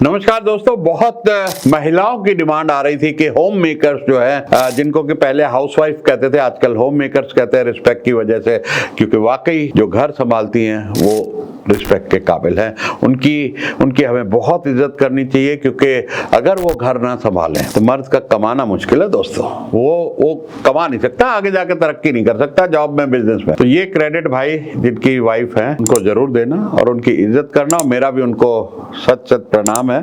नमस्कार दोस्तों, बहुत महिलाओं की डिमांड आ रही थी कि होम मेकर्स जो है, जिनको कि पहले हाउसवाइफ कहते थे, आजकल होम मेकर्स कहते हैं रिस्पेक्ट की वजह से, क्योंकि वाकई जो घर संभालती हैं वो रिस्पेक्ट के काबिल हैं। उनकी हमें बहुत इज्जत करनी चाहिए, क्योंकि अगर वो घर ना संभालें तो मर्द का कमाना मुश्किल है दोस्तों। वो कमा नहीं सकता, आगे जाके तरक्की नहीं कर सकता जॉब में, बिजनेस में। तो ये क्रेडिट भाई जिनकी वाइफ है उनको जरूर देना और उनकी इज्जत करना। मेरा भी उनको सच प्रणाम है,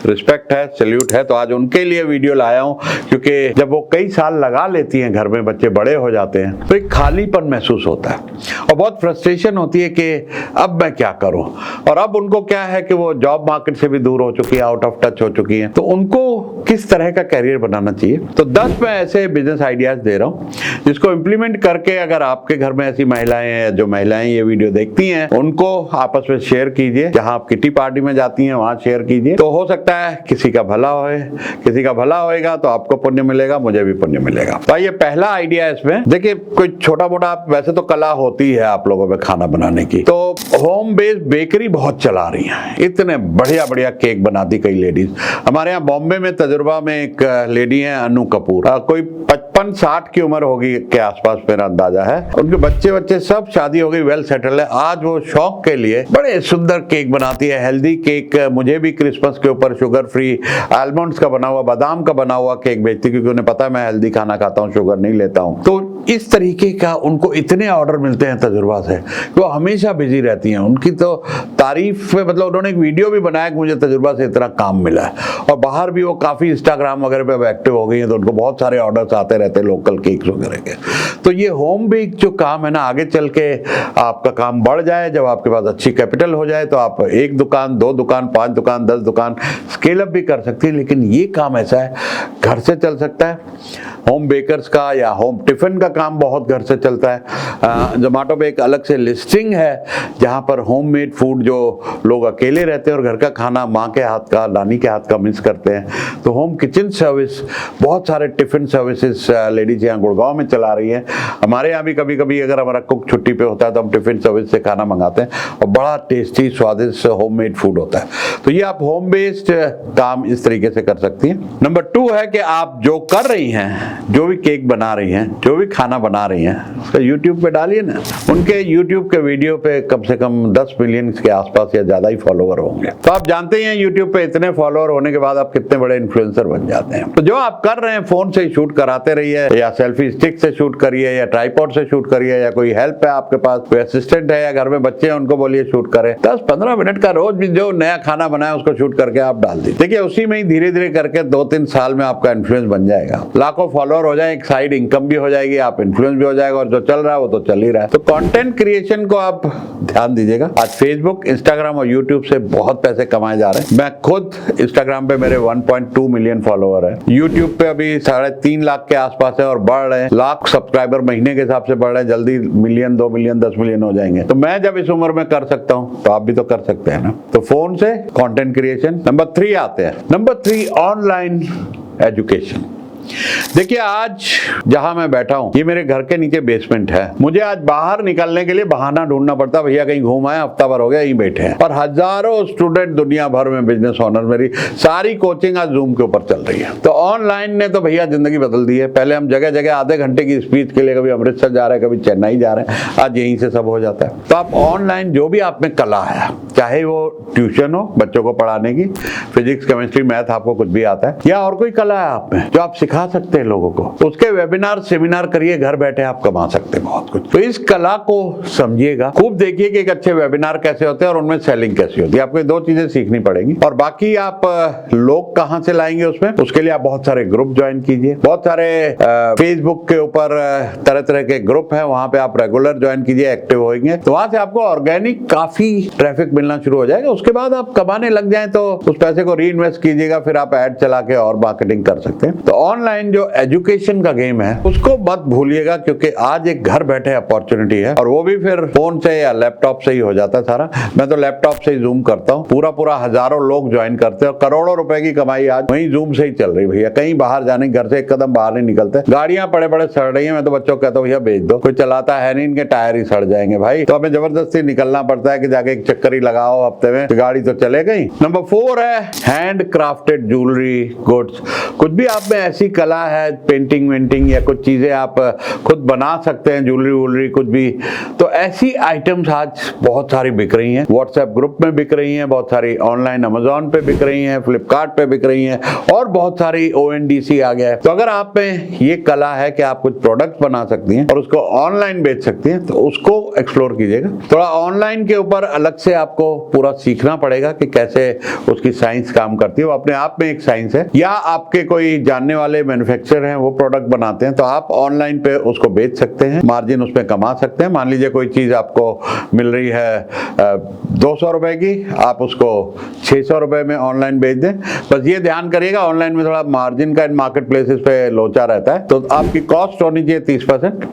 रिस्पेक्ट है, सैल्यूट है। तो आज उनके लिए वीडियो लाया हूं, क्योंकि जब वो कई साल लगा लेती हैं घर में, बच्चे बड़े हो जाते हैं, तो एक खालीपन महसूस होता है और बहुत फ्रस्ट्रेशन होती है कि अब मैं क्या करूं। और अब उनको क्या है कि वो जॉब मार्केट से भी दूर हो चुकी है, आउट ऑफ टच हो चुकी है। तो उनको किस तरह का कैरियर बनाना चाहिए, तो 10 मैं ऐसे बिजनेस आइडियाज दे रहा हूं जिसको इंप्लीमेंट करके अगर आपके घर में ऐसी महिलाएं हैं, जो महिलाएं ये वीडियो देखती हैं, उनको आपस में शेयर कीजिए। जहां आप किटी पार्टी में जाती हैं वहां शेयर कीजिए, तो हो सकता है किसी का भला होए। किसी का भला होएगा तो आपको पुण्य मिलेगा, मुझे भी पुण्य मिलेगा। तो ये पहला आइडिया है इसमें। देखिए, कोई छोटा मोटा वैसे तो कला होती है आप लोगों में खाना बनाने की, तो होम बेस्ड बेकरी बहुत चला रही है। इतने बढ़िया बढ़िया केक बनाती कई लेडीज। हमारे यहाँ बॉम्बे में तजुर्बा में एक लेडी है अनु कपूर, कोई 55-60 की उम्र होगी के आसपास मेरा अंदाजा है। उनके बच्चे सब शादी हो गई, वेल सेटल है। आज वो शौक के लिए बड़े सुंदर केक बनाती है, हेल्दी केक। मुझे भी क्रिसमस के ऊपर शुगर फ्री आलमंड्स का बना हुआ, बादाम का बना हुआ केक बेचती, क्योंकि उन्हें पता है मैं हेल्दी खाना खाता हूँ, शुगर नहीं लेता हूँ। तो इस तरीके का उनको इतने ऑर्डर मिलते हैं तजुर्बा से, वो हमेशा बिजी रहती हैं। उनकी तो तारीफ में, मतलब उन्होंने एक वीडियो भी बनाया कि मुझे तजुर्बा से इतना काम मिला है। और बाहर भी वो काफी इंस्टाग्राम वगैरह पे एक्टिव हो गई हैं, तो उनको बहुत सारे ऑर्डर्स आते रहते हैं लोकल केक्स वगैरह के। तो ये होम बेक जो काम है ना, आगे चल के आपका काम बढ़ जाए, जब आपके पास अच्छी कैपिटल हो जाए, तो आप 1 दुकान, 2 दुकान, 5 दुकान, 10 दुकान स्केल अप भी कर सकती है। लेकिन ये काम ऐसा है, घर से चल सकता है। होम बेकर्स का या होम टिफिन का काम बहुत घर से चलता है। जोमेटो पे एक अलग से लिस्टिंग है जहां पर होममेड फूड, जो लोग अकेले रहते हैं और घर का खाना माँ के हाथ का, नानी के हाथ का मिस करते हैं, तो होम किचन सर्विस, बहुत सारे टिफिन सर्विसेज लेडीज यहाँ गुड़गांव में चला रही है। हमारे यहाँ भी कभी कभी अगर हमारा कुक छुट्टी पे होता है तो हम टिफिन सर्विस से खाना मंगाते हैं और बड़ा टेस्टी स्वादिष्ट होममेड फूड होता है। तो ये आप होम बेस्ड काम इस तरीके से कर सकती हैं। नंबर 2 है कि आप जो कर रही हैं, जो भी केक बना रही हैं, जो भी खाना बना रही हैं, उसका YouTube पे डालिए ना। उनके YouTube के वीडियो पे कम से कम 10 मिलियन के आसपास या ज्यादा ही फॉलोवर होंगे। तो आप जानते ही हैं YouTube पे इतने फॉलोवर होने के बाद आप कितने बड़े इन्फ्लुएंसर बन जाते हैं। तो जो आप कर रहे हैं, फोन से शूट कराते रहिए, या सेल्फी स्टिक से शूट करिए, या ट्राइपॉड से शूट करिए, या कोई हेल्प है आपके पास, कोई असिस्टेंट है या घर में बच्चे हैं उनको बोलिए शूट करें। 10-15 मिनट का रोज भी जो नया खाना बनाया उसको शूट करके आप डाल दीजिए। देखिए, उसी में ही धीरे धीरे करके 2-3 साल में आपका इन्फ्लुएंस बन जाएगा। लाखों फॉलोअर हो जाए, एक साइड इनकम भी हो जाएगी, आप इन्फ्लुएंस भी हो जाएगा, और जो चल रहा है वो तो चल ही रहा है। तो कंटेंट क्रिएशन को आप ध्यान दीजिएगा। आज फेसबुक, इंस्टाग्राम और यूट्यूब से बहुत पैसे कमाए जा रहे हैं। मैं खुद इंस्टाग्राम पे मेरे 1.2 मिलियन फॉलोअर है, यूट्यूब पे अभी 3.5 लाख के आसपास है और बढ़ रहे हैं। लाख सब्सक्राइबर महीने के हिसाब से बढ़ रहे हैं, जल्दी मिलियन, 2 मिलियन, 10 मिलियन हो जाएंगे। तो मैं जब इस उम्र में कर सकता हूँ तो आप भी तो कर सकते हैं ना। तो फोन से कंटेंट क्रिएशन। नंबर 3 आते हैं। Number 3, online education. देखिए, आज जहां मैं बैठा हूं, ये मेरे घर के नीचे बेसमेंट है। मुझे आज बाहर निकलने के लिए बहाना ढूंढना पड़ता, भैया कहीं घूम आए, हफ्ता भर हो गया यहीं बैठे हैं। और हजारों स्टूडेंट दुनिया भर में, बिजनेस ओनर, मेरी सारी कोचिंग आज जूम के ऊपर चल रही है। तो ऑनलाइन ने तो भैया जिंदगी बदल दी है। पहले हम जगह जगह आधे घंटे की स्पीच के लिए कभी अमृतसर जा रहे हैं, कभी चेन्नई जा रहे हैं, आज यहीं से सब हो जाता है। तो आप ऑनलाइन जो भी आप में कला है, चाहे वो ट्यूशन हो बच्चों को पढ़ाने की, फिजिक्स, केमिस्ट्री, मैथ, आपको कुछ भी आता है, या और कोई कला है आप में जो आप सिखा सकते हैं लोगों को, उसके वेबिनार, सेमिनार करिए, घर बैठे आप कमा सकते हैं बहुत कुछ। तो इस कला को समझिएगा, खूब देखिए कि एक अच्छे वेबिनार कैसे होते हैं और उनमें सेलिंग कैसी होती है। आपको 2 चीजें सीखनी पड़ेगी। और बाकी आप लोग कहां से लाएंगे उसमें, उसके लिए आप बहुत सारे ग्रुप ज्वाइन कीजिए। बहुत सारे फेसबुक के ऊपर तरह तरह के ग्रुप है, वहां पे आप रेगुलर ज्वाइन कीजिए, एक्टिव होंगे, तो वहां से आपको ऑर्गेनिक काफी ट्रैफिक मिलना शुरू हो जाएगा। उसके बाद आप कमाने लग जाए तो उस पैसे को री इन्वेस्ट कीजिएगा, फिर आप एड चला के और मार्केटिंग कर सकते हैं। तो ऑनलाइन जो एजुकेशन का गेम है उसको मत भूलिएगा, क्योंकि आज एक घर बैठे अपॉर्चुनिटी है, और वो भी फिर फोन से या लैपटॉप से ही हो जाता है सारा। मैं तो लैपटॉप से ही जूम करता हूँ, पूरा हजारों लोग ज्वाइन करते हैं और करोड़ों रुपए की कमाई आज वही जूम से ही चल रही भैया। कहीं बाहर जाने, घर से एक कदम बाहर नहीं निकलते, गाड़ियां पड़े सड़ रही है। मैं तो बच्चों को कहता हूँ भैया बेच दो, कोई चलाता है नहीं, इनके टायर ही सड़ जाएंगे भाई। तो हमें जबरदस्ती निकलना पड़ता है कि जाके एक चक्कर ही लगाओ हफ्ते में, तो गाड़ी तो चले गई। नंबर 4 है हैंड क्राफ्टेड ज्वेलरी गुड्स। कुछ भी आप में ऐसी कला है, पेंटिंग वेंटिंग या कुछ चीजें आप खुद बना सकते हैं, ज्वेलरी वुलरी कुछ भी, तो ऐसी आइटम्स आज बहुत सारी बिक रही हैं। व्हाट्सएप ग्रुप में बिक रही हैं, बहुत सारी ऑनलाइन अमेजोन पे बिक रही हैं, फ्लिपकार्ट पे बिक रही हैं, और बहुत सारी ONDC आ गया है। तो अगर आप में ये कला है कि आप कुछ प्रोडक्ट बना सकती हैं और उसको ऑनलाइन बेच सकती हैं, तो उसको एक्सप्लोर कीजिएगा। थोड़ा ऑनलाइन के ऊपर अलग से आपको पूरा सीखना पड़ेगा कि कैसे उसकी साइंस काम करती है, वो अपने आप में एक साइंस है। या आपके कोई जानने वाले मैन्युफैक्चरर हैं, वो प्रोडक्ट बनाते हैं, तो आप ऑनलाइन पे उसको बेच सकते हैं, मार्जिन उसमें कमा सकते हैं। मान लीजिए कोई चीज आपको मिल रही है 200 रुपए की, आप उसको 600 रुपए में ऑनलाइन बेच दें। बस ये ध्यान करिएगा, ऑनलाइन में थोड़ा मार्जिन का इन मार्केट प्लेसेस पे लोचा रहता है, तो आपकी कॉस्ट होनी चाहिए 30%।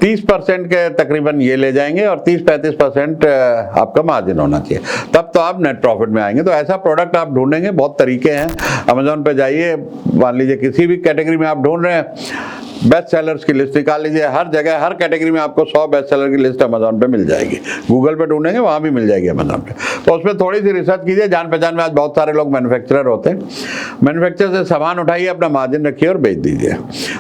30% के तकरीबन ये ले जाएंगे और 30-35% आपका मार्जिन होना चाहिए, तब तो आप नेट प्रॉफिट में आएंगे। तो ऐसा प्रोडक्ट आप ढूंढेंगे, बहुत तरीके हैं। अमेजोन पे जाइए, मान लीजिए किसी भी कैटेगरी में आप ढूंढ रहे हैं, बेस्ट सेलर्स की लिस्ट निकाल लीजिए। हर जगह, हर कैटेगरी में आपको 100 बेस्ट सेलर की लिस्ट अमेजोन पे मिल जाएगी। गूगल पे ढूंढेंगे, वहां भी मिल जाएगी अमेजोन पे। तो उसमें थोड़ी सी रिसर्च कीजिए। जान पहचान में आज बहुत सारे लोग मैन्युफैक्चरर होते हैं, मैन्युफैक्चरर से सामान उठाइए, अपना मार्जिन रखिए और बेच दीजिए।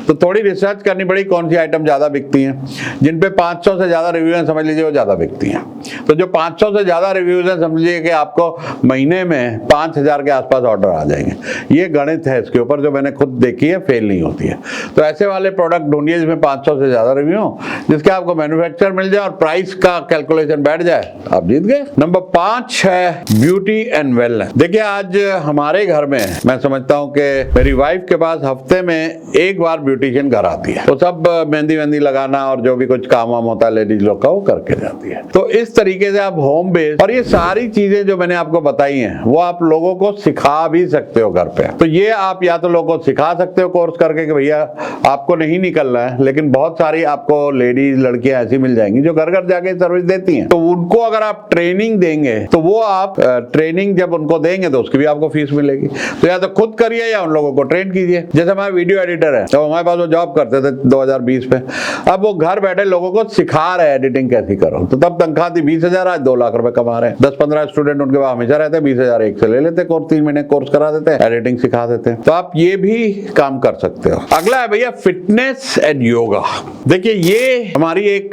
तो थोड़ी रिसर्च करनी पड़ी, कौन सी आइटम ज्यादा बिकती हैं। जिन पे 500 से ज्यादा रिव्यू हैं, समझ लीजिए वो ज्यादा बिकती हैं। तो जो 500 से ज्यादा रिव्यूज हैं, समझ लीजिए कि आपको महीने में 5000 के आसपास ऑर्डर आ जाएंगे। ये गणित है इसके ऊपर, जो मैंने खुद देखी है, फेल नहीं होती है। तो ऐसे वाले प्रोडक्ट ढूंढिए जिसमें 500 से ज्यादा रिव्यू हो, जिसके आपको मैन्युफैक्चर मिल जाए और प्राइस का कैलकुलेशन बैठ जाए, आप जीत गए। नंबर 5 है ब्यूटी एंड वेलनेस। देखिए आज हमारे घर में मैं समझता हूं कि मेरी वाइफ के पास हफ्ते में एक बार ब्यूटिशियन घर आती है। तो सब मेहंदी वेंदी लगाना और जो भी कुछ काम वाम होता है लेडीज लोग का, वो करके जाती है। तो इस तरीके से आप होम बेस्ड, और ये सारी चीजें जो मैंने आपको बताई हैं, वो आप लोगों को सिखा भी सकते हो घर पे। तो ये आप या तो लोगों को सिखा सकते हो कोर्स करके कि भैया आपको नहीं निकलना है, लेकिन बहुत सारी आपको लेडीज लड़कियां ऐसी मिल जाएंगी जो घर घर जाके सर्विस देती हैं। तो उनको अगर आप ट्रेनिंग देंगे, तो वो आप ट्रेनिंग जब उनको देंगे तो उसकी भी आपको फीस मिलेगी। तो या तो खुद करिए या उन लोगों को ट्रेन कीजिए। जैसे हमारे वीडियो एडिटर है, तो हमारे पास वो जॉब करते थे 2020 में, अब वो घर बैठे लोगों को सिखा रहे हैं एडिटिंग कैसी करो। तो तब तनख्वाह थी 20,000, आज 2 लाख रुपए कमा रहे हैं। 10-15 स्टूडेंट उनके पास हमेशा रहते हैं, 20,000 एक से ले लेते कोर्स, 3 महीने कोर्स करा देते हैं, एडिटिंग सिखा देते हैं। तो आप ये भी काम कर सकते हो। अगला है भैया फिटनेस एंड योगा। देखिए ये हमारी एक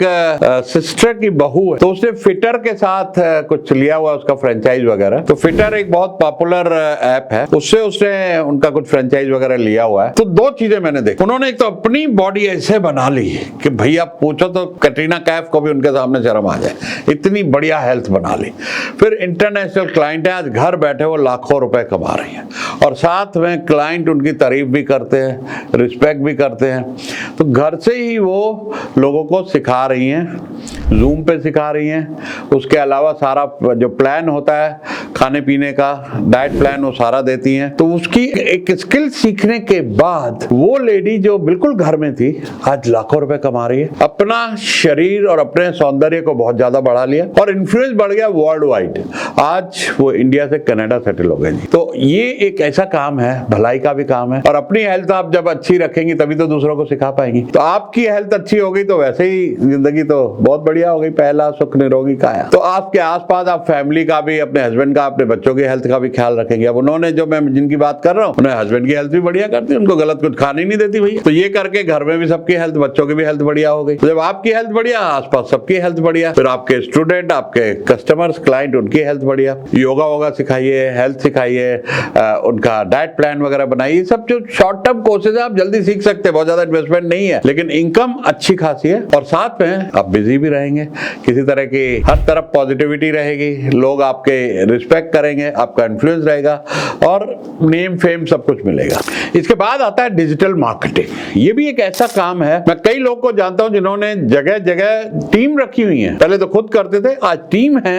सिस्टर की बहू है, तो उसने फिटर के साथ कुछ लिया हुआ उसका फ्रेंचाइज वगैरह। तो फिटर एक बहुत पॉपुलर ऐप है, उससे उसने उनका कुछ फ्रेंचाइज वगैरह लिया हुआ है। तो 2 चीजें मैंने देखी। उन्होंने एक तो अपनी बॉडी ऐसे बना ली कि भैया पूछो तो कैटरीना कैफ को भी उनके सामने शर्म आ जाए, इतनी बढ़िया हेल्थ बना ली। फिर इंटरनेशनल क्लाइंट है, आज घर बैठे वो लाखों रुपए कमा रही है, और साथ में क्लाइंट उनकी तारीफ भी करते हैं, रिस्पेक्ट भी करते हैं। तो घर से ही वो लोगों को सिखा रही हैं, जूम पे सिखा रही हैं। उसके अलावा सारा जो प्लान होता है खाने पीने का, डाइट प्लान, वो सारा देती हैं। तो उसकी एक स्किल सीखने के बाद वो लेडी जो बिल्कुल घर में थी, आज लाखों रुपए कमा रही है। अपना शरीर और अपने सौंदर्य को बहुत ज्यादा बढ़ा लिया और इन्फ्लुएंस बढ़ गया वर्ल्ड वाइड। आज वो इंडिया से कनाडा सेटल हो गए जी। तो ये एक ऐसा काम है, भलाई का भी काम है, और अपनी हेल्थ आप जब अच्छी रखेंगी तभी तो दूसरों को सिखा पाएंगी। तो आपकी हेल्थ अच्छी हो गई तो वैसे ही जिंदगी तो बहुत बढ़िया हो गई। पहला सुख निरोगी काया। तो आपके आसपास आप फैमिली का भी, अपने हस्बैंड का, अपने बच्चों की हेल्थ का भी ख्याल रखेंगे। अब उन्होंने, जो मैं जिनकी बात कर रहा हूँ, उन्हें हस्बैंड की हेल्थ भी बढ़िया करती है, उनको गलत कुछ खाने नहीं देती भैया। तो ये करके घर में भी सबकी हेल्थ, बच्चों की भी हेल्थ बढ़िया हो गई। तो जब आपकी हेल्थ बढ़िया, आसपास सबकी हेल्थ बढ़िया, फिर आपके स्टूडेंट, आपके कस्टमर्स, क्लाइंट, उनकी हेल्थ बढ़िया। योगा वोगा सिखाइए, हेल्थ सिखाइए, उनका डाइट प्लान वगैरह बनाइए। सब जो शॉर्ट टर्म कोर्सेज आप जल्दी सीख सकते हैं, बहुत ज्यादा इन्वेस्टमेंट नहीं है, लेकिन इनकम अच्छी खासी है, और साथ में आप बिजी भी रहेंगे। किसी तरह की हर तरफ पॉजिटिविटी रहेगी, लोग आपके रिस्पेक्ट रिस्पेक्ट करेंगे, आपका इन्फ्लुएंस रहेगा और नेम फेम सब कुछ मिलेगा। इसके बाद आता है डिजिटल मार्केटिंग। ये भी एक ऐसा काम है, मैं कई लोगों को जानता हूं जिन्होंने जगह जगह टीम रखी हुई है। पहले तो खुद करते थे, आज टीम है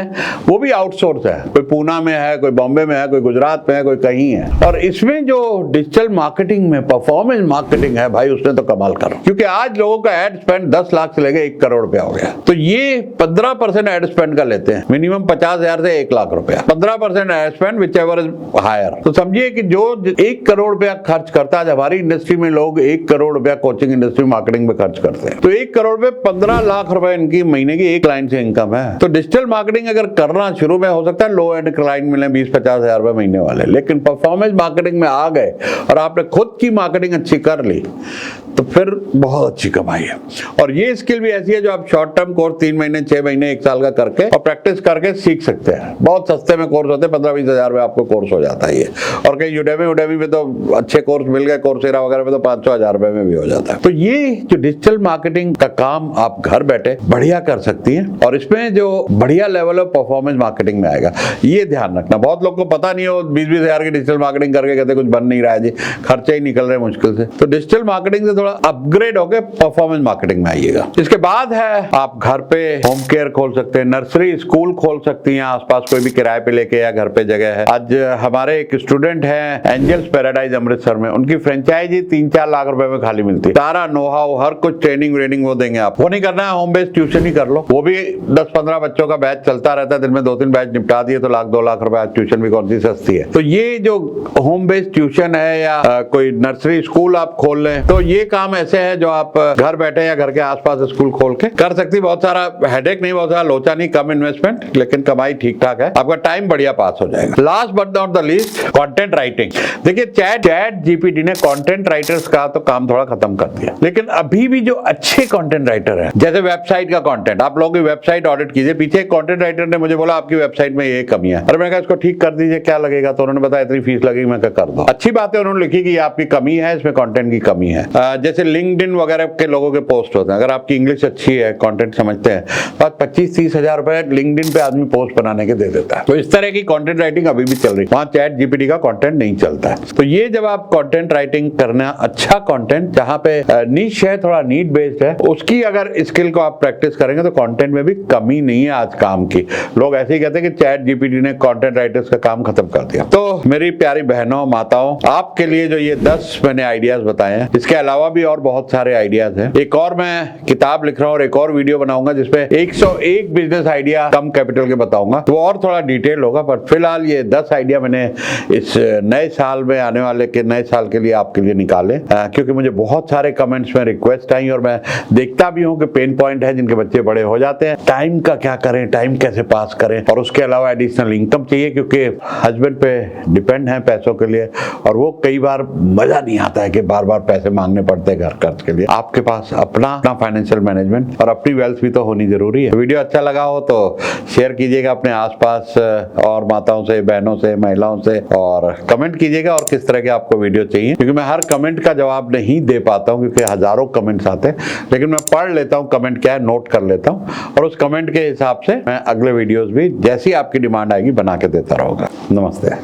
वो भी आउटसोर्स है। कोई पूना में है, कोई बॉम्बे में है, कोई गुजरात में है, कोई कहीं है। और इसमें जो डिजिटल मार्केटिंग में परफॉर्मेंस मार्केटिंग है भाई, उसने तो कमाल करा, क्योंकि आज लोगों का एड स्पेंड 10 लाख से लेके 1 करोड़ रुपया हो गया। तो ये 15% एड स्पेंड का लेते हैं, मिनिमम 50,000 से 1 लाख रुपया। 15% ad spend whichever is higher. तो समझिए कि जो 1 करोड़ रुपया खर्च करता है, हमारी इंडस्ट्री में लोग 1 करोड़ रुपया कोचिंग इंडस्ट्री मार्केटिंग में खर्च करते हैं। तो 1 करोड़ में 15 लाख रुपए इनकी महीने की एक क्लाइंट से इनकम है। तो डिजिटल मार्केटिंग अगर करना शुरू में, हो सकता है लो एंड क्लाइंट मिले 20-50 हजार रुपए महीने वाले, लेकिन परफॉर्मेंस मार्केटिंग में आ गए और आपने खुद की मार्केटिंग अच्छी कर ली तो फिर बहुत अच्छी कमाई है। और ये स्किल भी ऐसी है जो आप शॉर्ट टर्म कोर्स 3 महीने, 6 महीने, 1 साल का करके और प्रैक्टिस करके सीख सकते हैं। बहुत सस्ते में कोर्स होते हैं, 15-20 हजार में आपको कोर्स हो जाता है ये। और कहीं यूडेमी में तो अच्छे कोर्स मिल गए, कोर्सेरा वगैरह में तो 500 हजार रुपए में भी हो जाता है। तो ये जो डिजिटल मार्केटिंग का काम आप घर बैठे बढ़िया कर सकती हैं और इसमें जो बढ़िया लेवल ऑफ परफॉर्मेंस मार्केटिंग में आएगा, ये ध्यान रखना। बहुत लोग को पता नहीं हो, 20-20 हजार की डिजिटल मार्केटिंग करके कहते कुछ बन नहीं रहा है जी, खर्चे ही निकल रहे मुश्किल से। तो डिजिटल मार्केटिंग से थोड़ा अपग्रेड होकर परफॉर्मेंस मार्केटिंग में आइएगा। इसके बाद है आप घर पे होम केयर खोल सकते हैं, नर्सरी स्कूल खोल सकती हैं, आसपास कोई भी किराए पे लेके या घर पे जगह है। आज हमारे एक स्टूडेंट हैं एंजल्स पैराडाइज अमृतसर में, उनकी फ्रेंचाइजी 3-4 लाख रुपए में खाली मिलती है। सारा नो-हाउ, हर कुछ ट्रेनिंग व्रेनिंग वो देंगे आप। वो नहीं करना है, होम बेस्ड ट्यूशन ही कर लो। वो भी 10-15 बच्चों का बैच चलता रहता है, दिन में 2-3 बैच निपटा दिए तो 1-2 लाख रुपए। ट्यूशन भी कौन सी सस्ती है। तो ये जो होम बेस्ड ट्यूशन है या कोई नर्सरी स्कूल आप खोल लें, तो ये काम ऐसे है जो आप घर बैठे या घर के आसपास स्कूल खोल के कर सकती। बहुत सारा हेडेक नहीं, बहुत सारा लोचा नहीं, कम इन्वेस्टमेंट, लेकिन कमाई ठीक ठाक है, आपका टाइम बढ़िया पास हो जाएगा। Last but not the least, content writing. देखिए चैट जीपीटी ने कंटेंट राइटर्स का तो काम थोड़ा खत्म कर दिया, लेकिन अभी भी जो अच्छे कंटेंट राइटर हैं, जैसे वेबसाइट का कंटेंट, आप लोगों की वेबसाइट ऑडिट कीजिए। पीछे एक कंटेंट राइटर ने मुझे बोला आपकी वेबसाइट में ये कमी है। अरे मैंने कहा इसको ठीक कर दीजिए, क्या लगेगा? तो उन्होंने बताया इतनी फीस लगेगी। मैं कर दो। अच्छी बात है, उन्होंने लिखी कि आपकी कमी है, इसमें कंटेंट की कमी है। जैसे लिंक्डइन वगैरह के लोगों के पोस्ट होते हैं, अगर आपकी इंग्लिश अच्छी है, कंटेंट समझते हैं, तो 25-30 हजार रुपए लिंक्डइन पे आदमी पोस्ट बनाने के दे देता है। तो इस तरह की कंटेंट राइटिंग अभी भी चल रही है, वहां चैट जीपीटी का कंटेंट नहीं चलता है। तो ये जब आप कंटेंट राइटिंग करना, अच्छा कंटेंट जहां पे नीश है, थोड़ा नीड बेस्ड है, उसकी अगर स्किल को आप प्रैक्टिस करेंगे तो कंटेंट में भी कमी नहीं है आज काम की। लोग ऐसे ही कहते हैं कि चैट जीपीटी ने कंटेंट राइटर्स का काम खत्म कर दिया। तो मेरी प्यारी बहनों, माताओं, आपके लिए जो ये 10 मैंने आइडियाज बताए हैं, इसके अलावा भी और बहुत सारे आइडियाज हैं। एक और मैं किताब लिख रहा हूँ और एक और वीडियो बनाऊंगा जिसपे 101 बिजनेस आइडिया कम कैपिटल के बताऊंगा, तो और थोड़ा डिटेल होगा। पर फिलहाल ये 10 आइडिया मैंने इस नए साल में, आने वाले के नए साल के लिए आपके लिए निकाले, क्योंकि मुझे बहुत सारे कमेंट्स में रिक्वेस्ट आई और मैं देखता भी हूँ कि पेन पॉइंट है जिनके बच्चे बड़े हो जाते हैं। टाइम का क्या करें, टाइम कैसे पास करें, और उसके अलावा एडिशनल इनकम चाहिए, क्योंकि हस्बैंड पे डिपेंड है पैसों के लिए, और वो कई बार मजा नहीं आता है कि बार बार पैसे मांगने पड़ते हैं घर खर्च के लिए। आपके पास अपना फाइनेंशियल मैनेजमेंट और अपनी वेल्थ भी तो होनी जरूरी है। वीडियो अच्छा लगा हो तो शेयर कीजिएगा अपने आसपास और माताओं से, बहनों से, महिलाओं से, और कमेंट कीजिएगा और किस तरह के आपको वीडियो चाहिए, क्योंकि मैं हर कमेंट का जवाब नहीं दे पाता हूँ, क्योंकि हजारों कमेंट्स आते हैं, लेकिन मैं पढ़ लेता हूँ कमेंट क्या है, नोट कर लेता हूँ, और उस कमेंट के हिसाब से मैं अगले वीडियोस भी जैसी आपकी डिमांड आएगी बना के देता रहूंगा। नमस्ते।